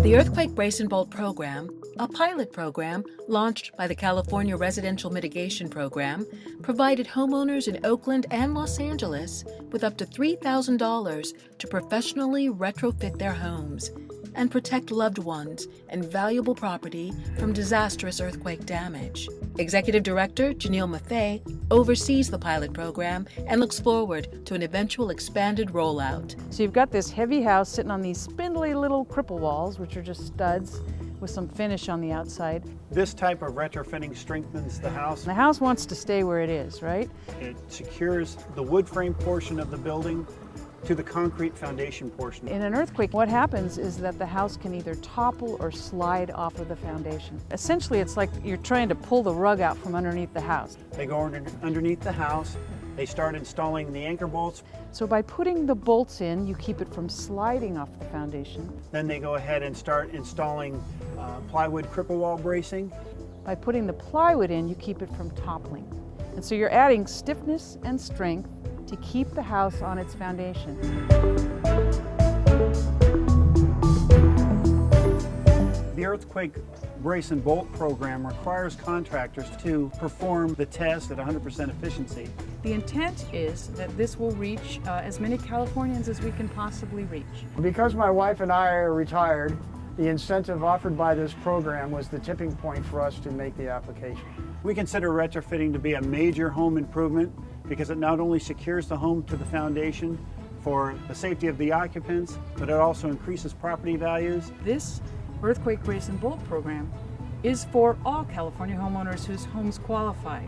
The Earthquake Brace and Bolt program, a pilot program launched by the California Residential Mitigation Program, provided homeowners in Oakland and Los Angeles with up to $3,000 to professionally retrofit their homes and protect loved ones and valuable property from disastrous earthquake damage. Executive Director Janelle Maffei oversees the pilot program and looks forward to an eventual expanded rollout. So you've got this heavy house sitting on these spindly little cripple walls, which are just studs with some finish on the outside. This type of retrofitting strengthens the house. The house wants to stay where it is, right? It secures the wood frame portion of the building to the concrete foundation portion. In an earthquake, what happens is that the house can either topple or slide off of the foundation. Essentially, it's like you're trying to pull the rug out from underneath the house. They go underneath the house, they start installing the anchor bolts. So by putting the bolts in, you keep it from sliding off the foundation. Then they go ahead and start installing plywood cripple wall bracing. By putting the plywood in, you keep it from toppling. And so you're adding stiffness and strength to keep the house on its foundation. The Earthquake Brace and Bolt program requires contractors to perform the test at 100% efficiency. The intent is that this will reach as many Californians as we can possibly reach. Because my wife and I are retired, the incentive offered by this program was the tipping point for us to make the application. We consider retrofitting to be a major home improvement because it not only secures the home to the foundation for the safety of the occupants, but it also increases property values. This Earthquake Brace and Bolt program is for all California homeowners whose homes qualify.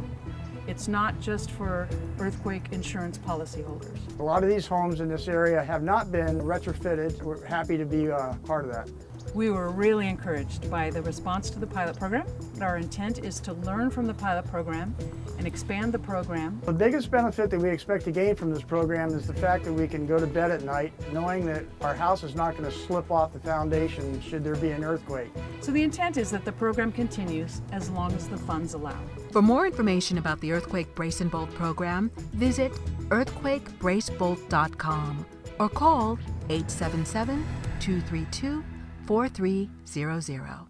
It's not just for earthquake insurance policyholders. A lot of these homes in this area have not been retrofitted. We're happy to be part of that. We were really encouraged by the response to the pilot program. Our intent is to learn from the pilot program and expand the program. The biggest benefit that we expect to gain from this program is the fact that we can go to bed at night knowing that our house is not going to slip off the foundation should there be an earthquake. So the intent is that the program continues as long as the funds allow. For more information about the Earthquake Brace and Bolt program, visit earthquakebracebolt.com or call 877-232-4300.